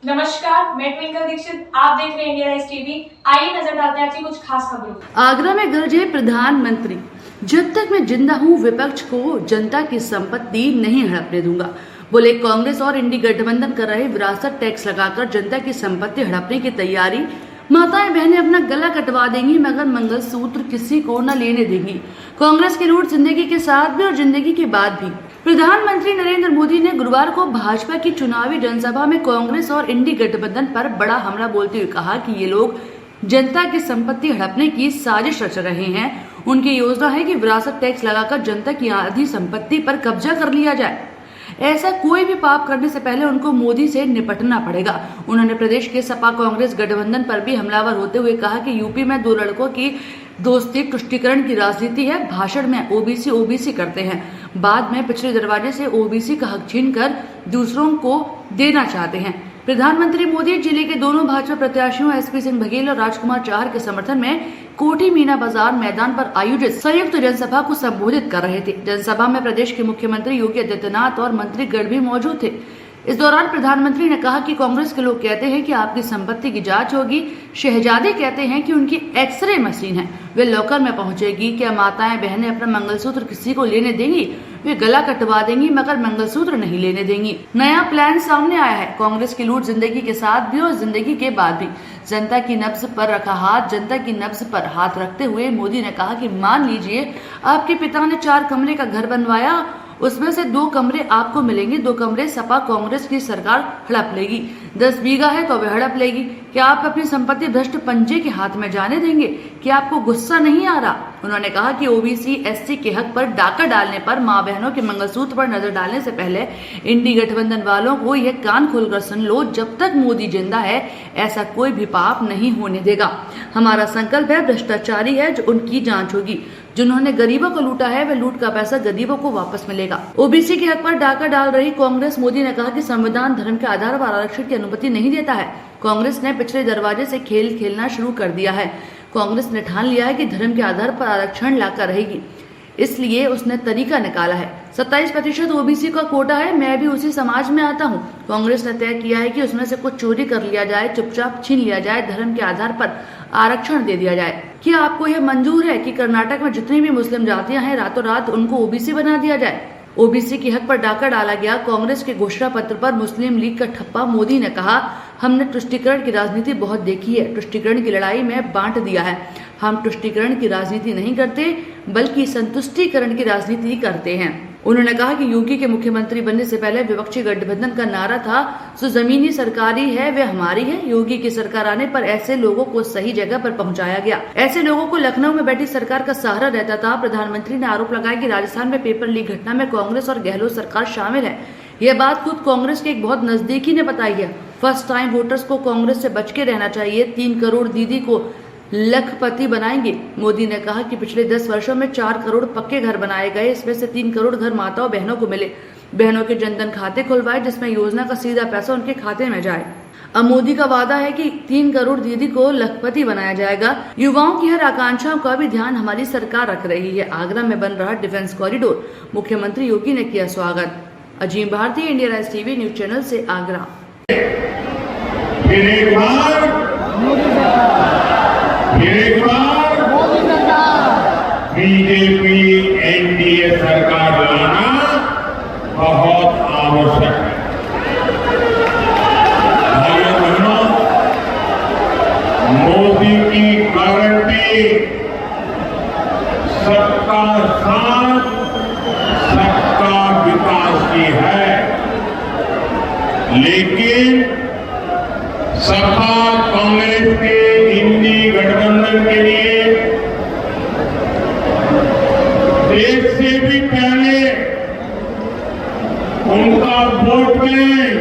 नमस्कार, मैं ट्विंकल दीक्षित। आप देख रहे हैं इंडिया राइज टीवी। आइए नजर डालते हैं आज की कुछ खास खबरों। आगरा में गरजे प्रधानमंत्री, जब तक मैं जिंदा हूँ विपक्ष को जनता की संपत्ति नहीं हड़पने दूंगा। बोले कांग्रेस और इंडी गठबंधन कर रहे विरासत टैक्स लगाकर जनता की संपत्ति हड़पने की तैयारी। माताएं बहनें अपना गला कटवा देंगी मगर मंगलसूत्र किसी को न लेने देंगी। कांग्रेस की लूट जिंदगी के साथ भी और जिंदगी के बाद भी। प्रधानमंत्री नरेंद्र मोदी ने गुरुवार को भाजपा की चुनावी जनसभा में कांग्रेस और इंडी गठबंधन पर बड़ा हमला बोलते हुए कहा कि ये लोग जनता की संपत्ति हड़पने की साजिश रच रहे हैं। उनकी योजना है कि विरासत टैक्स लगाकर जनता की आधी संपत्ति पर कब्जा कर लिया जाए। ऐसा कोई भी पाप करने से पहले उनको मोदी से निपटना पड़ेगा। उन्होंने प्रदेश के सपा कांग्रेस गठबंधन पर भी हमलावर होते हुए कहा कि यूपी में दो लड़कों की दोस्ती तुष्टीकरण की राजनीति है। भाषण में ओबीसी करते हैं, बाद में पिछले दरवाजे से ओबीसी का हक छीनकर दूसरों को देना चाहते हैं। प्रधानमंत्री मोदी जिले के दोनों भाजपा प्रत्याशियों एसपी सिंह बघेल और राजकुमार चाहर के समर्थन में कोठी मीना बाजार मैदान पर आयोजित संयुक्त जनसभा को संबोधित कर रहे थे। जनसभा में प्रदेश के मुख्यमंत्री योगी आदित्यनाथ और मंत्रीगण भी मौजूद थे। इस दौरान प्रधानमंत्री ने कहा कि कांग्रेस के लोग कहते हैं कि आपकी संपत्ति की जांच होगी, शहजादे कहते हैं कि उनकी एक्सरे मशीन है, वे लॉकर में पहुंचेगी। क्या माताएं बहनें अपना मंगलसूत्र किसी को लेने देंगी? वे गला कटवा देंगी मगर मंगलसूत्र नहीं लेने देंगी। नया प्लान सामने आया है। कांग्रेस की लूट जिंदगी के साथ भी और जिंदगी के बाद भी। जनता की नब्ज पर रखा हाथ, जनता की नब्ज पर हाथ रखते हुए मोदी ने कहा कि मान लीजिए आपके पिता ने 4 कमरे का घर बनवाया, उसमें से 2 कमरे आपको मिलेंगे, 2 कमरे सपा कांग्रेस की सरकार हड़प लेगी। 10 बीघा है तो वे हड़प लेगी। क्या आप अपनी संपत्ति भ्रष्ट पंजे के हाथ में जाने देंगे? क्या आपको गुस्सा नहीं आ रहा? उन्होंने कहा कि ओबीसी एससी के हक पर डाका डालने पर, मां बहनों के मंगलसूत्र पर नजर डालने से पहले इंडी गठबंधन वालों को यह कान खोलकर सुन लो, जब तक मोदी जिंदा है ऐसा कोई भी पाप नहीं होने देगा। हमारा संकल्प है, भ्रष्टाचारी है जो उनकी जांच होगी। जिन्होंने गरीबों को लूटा है वह लूट का पैसा गरीबों को वापस मिलेगा। ओबीसी के हक पर डाका डाल रही कांग्रेस, मोदी ने कहा कि संविधान धर्म के आधार पर आरक्षण की अनुमति नहीं देता है। कांग्रेस ने पिछले दरवाजे से खेल खेलना शुरू कर दिया है। कांग्रेस ने ठान लिया है कि धर्म के आधार पर आरक्षण लाकर रहेगी, इसलिए उसने तरीका निकाला है। 27% ओबीसी का कोटा है, मैं भी उसी समाज में आता हूँ। कांग्रेस ने तय किया है कि उसमें से कुछ चोरी कर लिया जाए, चुपचाप छीन लिया जाए, धर्म के आधार पर आरक्षण दे दिया जाए। क्या आपको यह मंजूर है कि कर्नाटक में जितनी भी मुस्लिम जातियां हैं रातों रात उनको ओबीसी बना दिया जाए? ओबीसी के हक पर डाका डाला गया। कांग्रेस के घोषणा पत्र पर मुस्लिम लीग का ठप्पा। मोदी ने कहा, हमने तुष्टीकरण की राजनीति बहुत देखी है, तुष्टीकरण की लड़ाई में बांट दिया है। हम तुष्टीकरण की राजनीति नहीं करते बल्कि संतुष्टीकरण की राजनीति करते हैं। उन्होंने कहा कि योगी के मुख्यमंत्री बनने से पहले विपक्षी गठबंधन का नारा था, जो जमीनी सरकारी है वह हमारी है। योगी की सरकार आने पर ऐसे लोगों को सही जगह पर पहुंचाया गया। ऐसे लोगों को लखनऊ में बैठी सरकार का सहारा रहता था। प्रधानमंत्री ने आरोप लगाया कि राजस्थान में पेपर लीक घटना में कांग्रेस और गहलोत सरकार शामिल है। यह बात खुद कांग्रेस के एक बहुत नजदीकी ने बताई है। फर्स्ट टाइम वोटर्स को कांग्रेस से बच के रहना चाहिए। 3 करोड़ दीदी को लखपति बनाएंगे। मोदी ने कहा कि पिछले 10 वर्षों में 4 करोड़ पक्के घर बनाए गए, इसमें से 3 करोड़ घर माताओं बहनों को मिले। बहनों के जनधन खाते खुलवाए जिसमें योजना का सीधा पैसा उनके खाते में जाए। अब मोदी का वादा है कि 3 करोड़ दीदी को लखपति बनाया जाएगा। युवाओं की हर आकांक्षाओं का भी ध्यान हमारी सरकार रख रही है। आगरा में बन रहा डिफेंस कॉरिडोर, मुख्यमंत्री योगी ने किया स्वागत। Azeem Bharti, India Rise TV news channel से आगरा। बीजेपी एनडीए सरकार लाना बहुत आवश्यक है। भाइयों बहनों, मोदी की गारंटी सबका साथ, सबका विकास की है, लेकिन सपा कांग्रेस के इंडी गठबंधन के लिए देश से भी पहले उनका वोट बैंक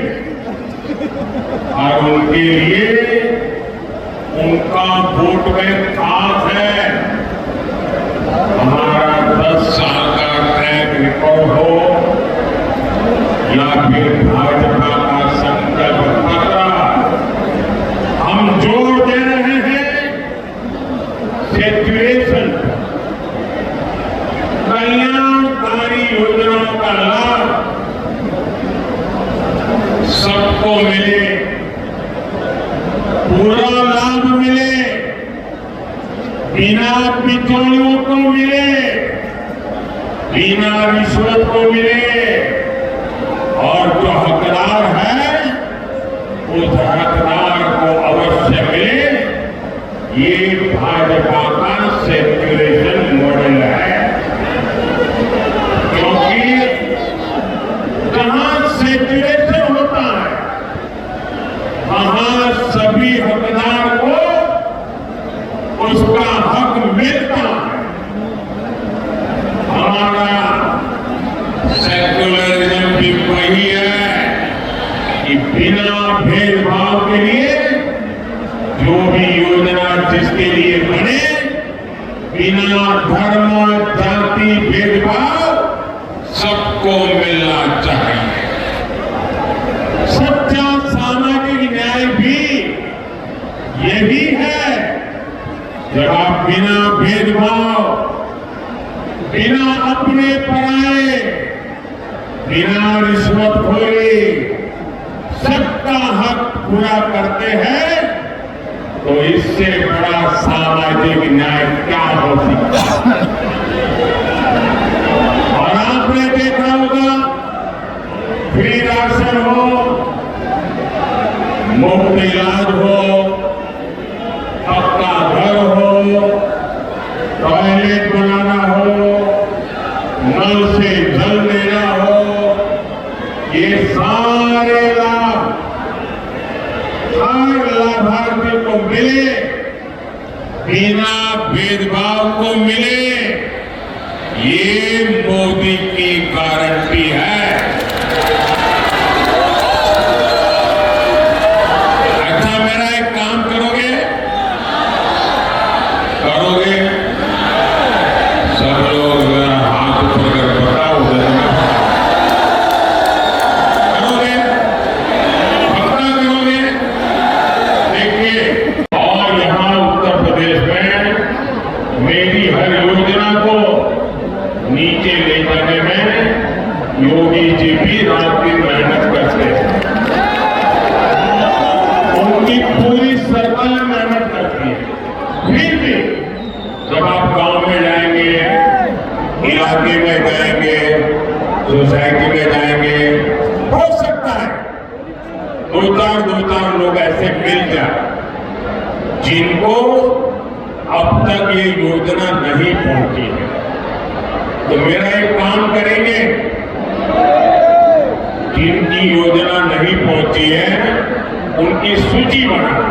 और उनके लिए उनका वोट बैंक खास है। हमारा 10 साल का ट्रैक रिकॉर्ड हो या फिर भाजपा का संकल्प पत्र, हम जोर दे रहे हैं सेचुरेशन, कल्याणकारी योजनाओं का लाभ सबको मिले, बिना बिचौलियों को मिले, बिना रिश्वत को मिले, और जो हकदार है उस हकदार को अवश्य मिले। ये भाजपा का सेक्युलेशन मॉडल है, क्योंकि जहां सेक्युलेशन होता है वहां सभी हकदार को उसका हक मिलता है। हमारा सेक्युलरिज्म भी वही है कि बिना भेदभाव के लिए जो भी योजना जिसके लिए बने, बिना धर्म जाति भेदभाव सबको मिलना चाहिए। सच्चा सामाजिक न्याय भी यही है, जब आप बिना भेदभाव, बिना अपने पराए, बिना रिश्वतखोरी सबका हक पूरा करते हैं, तो इससे बड़ा सामाजिक न्याय क्या हो सकता है। और आपने देखा होगा, फ्री राशन हो, मुफ्त इलाज हो, पक्का घर हो, टॉयलेट बनाना हो, नल से जल देना हो, ये सारे लाभ हर लाभार्थी को मिले, बिना भेदभाव को मिले, ये मोदी की गारंटी है। अच्छा, मेरा एक काम करोगे? करोगे? सब लोग जरा हाथ ऊपर कर बताओ, करोगे? पक्का करोगे? देखिए, और यहाँ उत्तर प्रदेश में मेरी हर योजना को नीचे ले जाने में योगी जी भी रात दिन मेहनत करते हैं। उनकी पूरी सरकार मेहनत करती है। फिर भी जब आप गांव में जाएंगे, इलाके में जाएंगे, सोसाइटी में जाएंगे, हो सकता है दो चार लोग ऐसे मिल जाए जिनको अब तक ये योजना नहीं पहुंची है। तो मेरा एक काम करेंगे, जिनकी योजना नहीं पहुंची है उनकी सूची बनाना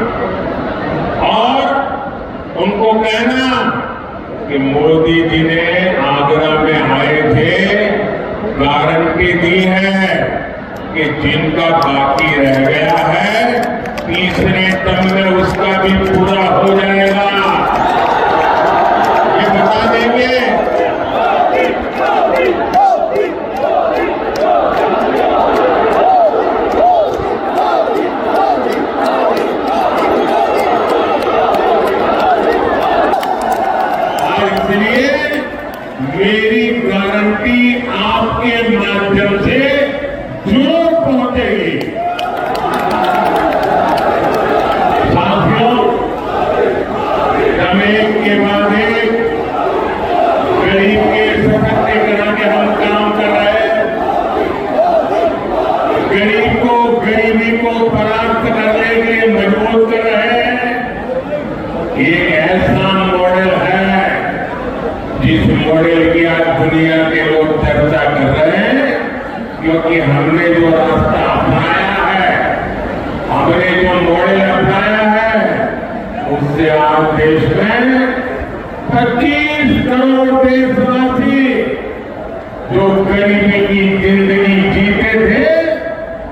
और उनको कहना कि मोदी जी ने आगरा में आए थे, गारंटी दी है कि जिनका बाकी रह गया है तीसरे टर्म में उसका भी पूरा हो जाएगा। ये बता देंगे। इसलिए मेरी गारंटी आपके माध्यम से जरूर पहुंचेगी। साथियों, हम एक के बाद एक गरीब के सशक्तिकरण के हम काम कर रहे हैं। गरीब को, गरीबी को परास्त करने के लिए मजबूत कर रहे हैं। एक ऐसा मॉडल है जिस मॉडल की आज दुनिया के लोग चर्चा कर रहे हैं, क्योंकि हमने जो रास्ता अपनाया है, हमने जो मॉडल अपनाया है, उससे आज देश में 25 करोड़ देशवासी जो गरीबी की जिंदगी जीते थे,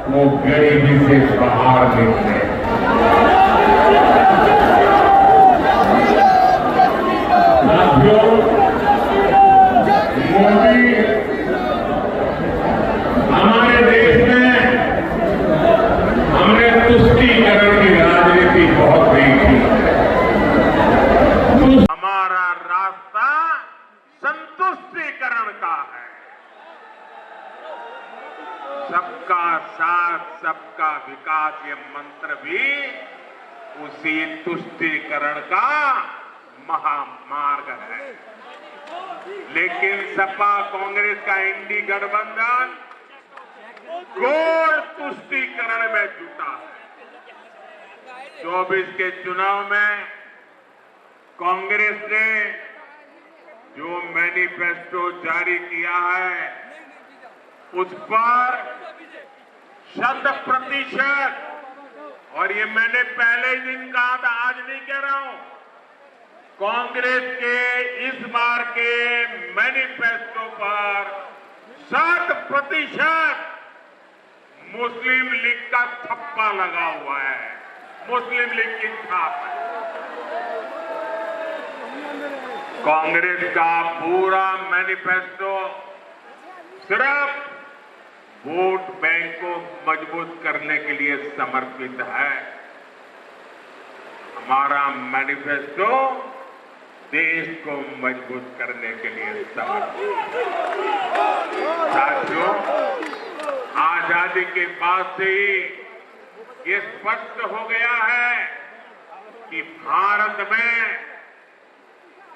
वो गरीबी से बाहर निकले। मोदी हमारे देश में हमने तुष्टीकरण की राजनीति बहुत देखी। हमारा रास्ता संतुष्टीकरण का है। सबका साथ, सबका विकास, ये मंत्र भी उसी तुष्टीकरण का महामार्ग है। लेकिन सपा कांग्रेस का इंडी गठबंधन घोर तुष्टीकरण में जुटा है। 24 के चुनाव में कांग्रेस ने जो मैनिफेस्टो जारी किया है उस पर 100%, और ये मैंने पहले ही दिन कहा था, आज नहीं कह रहा हूं, कांग्रेस के इस बार के मैनिफेस्टो पर 100% मुस्लिम लीग का छप्पा लगा हुआ है, मुस्लिम लीग की छाप है। कांग्रेस का पूरा मैनिफेस्टो सिर्फ वोट बैंक को मजबूत करने के लिए समर्पित है। हमारा मैनिफेस्टो देश को मजबूत करने के लिए समर्पित है। साथियों, आजादी के बाद से ही ये स्पष्ट हो गया है कि भारत में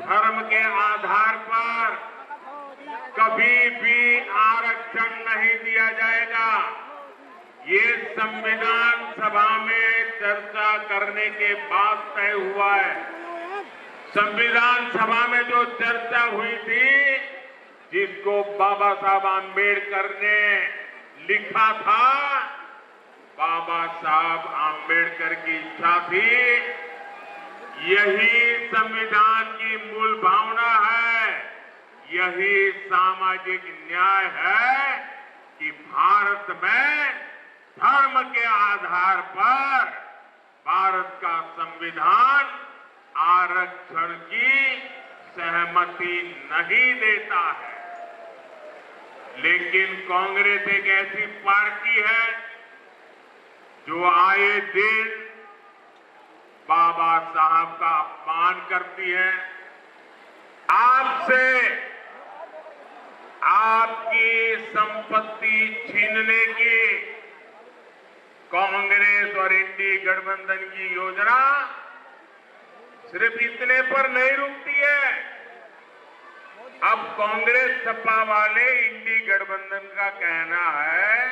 धर्म के आधार पर कभी भी आरक्षण नहीं दिया जाएगा। ये संविधान सभा में चर्चा करने के बाद तय हुआ है। संविधान सभा में जो चर्चा हुई थी, जिसको बाबा साहब आम्बेडकर ने लिखा था, बाबा साहब आम्बेडकर की इच्छा थी, यही संविधान की मूल भावना है, यही सामाजिक न्याय है कि भारत में धर्म के आधार पर भारत का संविधान आरक्षण की सहमति नहीं देता है। लेकिन कांग्रेस एक ऐसी पार्टी है जो आए दिन बाबा साहब का अपमान करती है। आपसे आपकी संपत्ति छीनने की कांग्रेस और इंडी गठबंधन की योजना सिर्फ इतने पर नहीं रुकती है। अब कांग्रेस सपा वाले इंडी गठबंधन का कहना है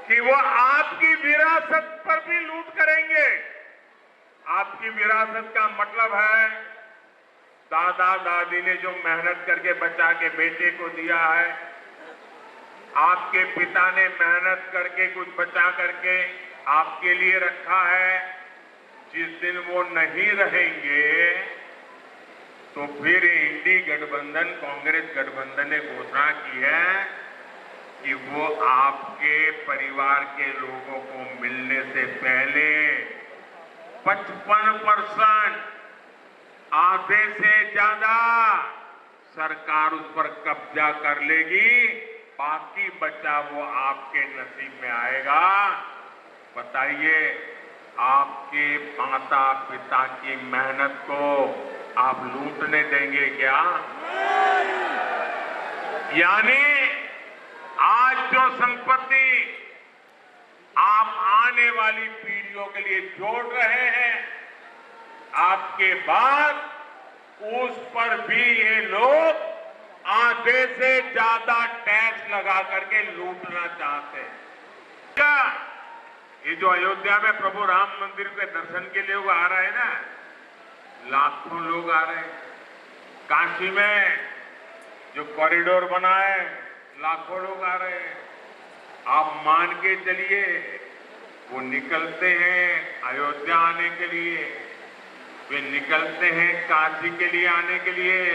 कि वो आपकी विरासत पर भी लूट करेंगे। आपकी विरासत का मतलब है दादा दादी ने जो मेहनत करके बचा के बेटे को दिया है, आपके पिता ने मेहनत करके कुछ बचा करके आपके लिए रखा है। जिस दिन वो नहीं रहेंगे तो फिर इंडी गठबंधन, कांग्रेस गठबंधन ने घोषणा की है कि वो आपके परिवार के लोगों को मिलने से पहले 55%, आधे से ज्यादा सरकार उस पर कब्जा कर लेगी, बाकी बचा वो आपके नसीब में आएगा। बताइए, आपके माता पिता की मेहनत को आप लूटने देंगे क्या? यानी आज जो संपत्ति आप आने वाली पीढ़ियों के लिए जोड़ रहे हैं, आपके बाद उस पर भी ये लोग आधे से ज्यादा टैक्स लगा करके लूटना चाहते हैं। क्या ये जो अयोध्या में प्रभु राम मंदिर के दर्शन के लिए वो आ रहे हैं ना, लाखों लोग आ रहे हैं। काशी में जो कॉरिडोर बना है, लाखों लोग आ रहे हैं। आप मान के चलिए, वो निकलते हैं अयोध्या आने के लिए, वे निकलते हैं काशी के लिए आने के लिए,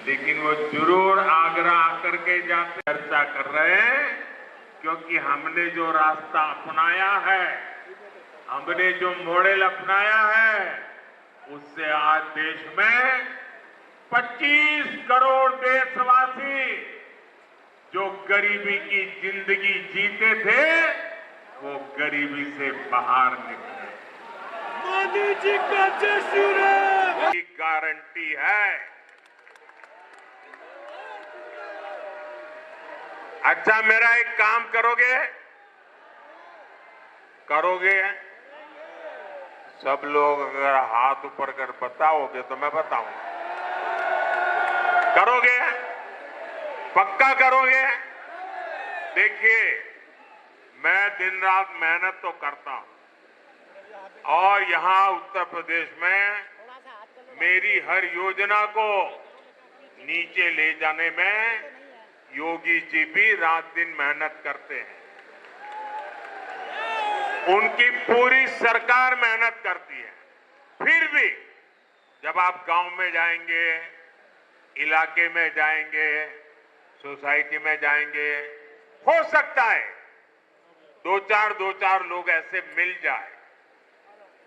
लेकिन वो जरूर आगरा आकर के जाते चर्चा कर रहे हैं, क्योंकि हमने जो रास्ता अपनाया है, हमने जो मॉडल अपनाया है, उससे आज देश में 25 करोड़ देशवासी जो गरीबी की जिंदगी जीते थे, वो गरीबी से बाहर निकले। मोदी जी का जय श्री राम की गारंटी है। अच्छा, मेरा एक काम करोगे? सब लोग अगर हाथ ऊपर कर बताओगे तो मैं बताऊंगा। करोगे? पक्का करोगे? देखिए, मैं दिन रात मेहनत तो करता हूं और यहां उत्तर प्रदेश में मेरी हर योजना को नीचे ले जाने में योगी जी भी रात दिन मेहनत करते हैं। उनकी पूरी सरकार मेहनत करती है। फिर भी जब आप गांव में जाएंगे, इलाके में जाएंगे, सोसाइटी में जाएंगे, हो सकता है दो चार लोग ऐसे मिल जाए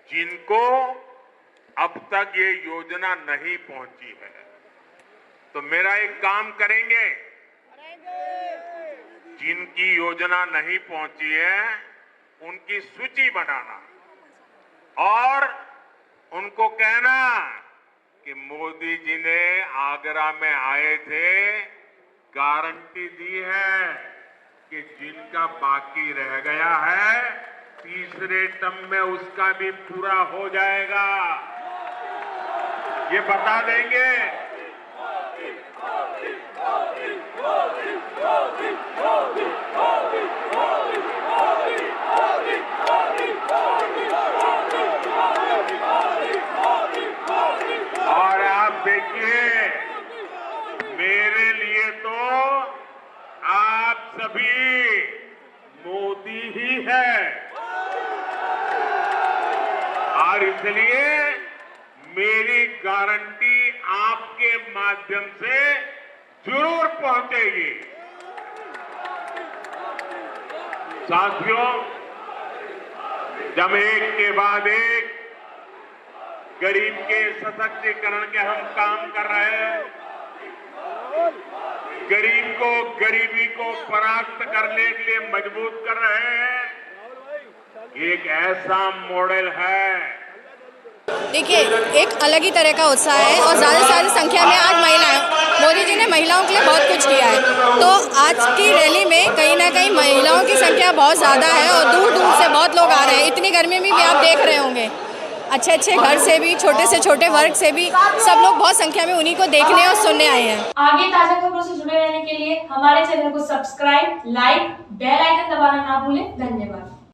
जिनको अब तक ये योजना नहीं पहुंची है। तो मेरा एक काम करेंगे, जिनकी योजना नहीं पहुंची है उनकी सूची बनाना और उनको कहना कि मोदी जी ने आगरा में आए थे, गारंटी दी है कि जिनका बाकी रह गया है तीसरे टर्म में उसका भी पूरा हो जाएगा। ये बता देंगे। और आप देखिए, मेरे लिए तो आप सभी मोदी ही है और इसलिए मेरी गारंटी आपके माध्यम से जरूर पहुंचेगी। साथियों, जब एक के बाद एक गरीब के सशक्तिकरण के हम काम कर रहे हैं, गरीब को गरीबी को परास्त करने के लिए मजबूत कर रहे हैं, एक ऐसा मॉडल है। देखिए, एक अलग ही तरह का उत्साह है और ज़्यादा से ज़्यादा संख्या में आज महिलाएं, मोदी जी ने महिलाओं के लिए बहुत कुछ किया है। तो आज की रैली में कहीं ना कहीं महिलाओं की संख्या बहुत ज़्यादा है और दूर दूर से बहुत लोग आ रहे हैं। इतनी गर्मी में भी आप देख रहे होंगे, अच्छे अच्छे घर से भी, छोटे से छोटे वर्ग से भी सब लोग बहुत संख्या में उन्हीं को देखने और सुनने आए हैं। आगे ताजा खबरों से जुड़े रहने के लिए हमारे चैनल को सब्सक्राइब, लाइक, बेल आइकन दबाना ना भूलें। धन्यवाद।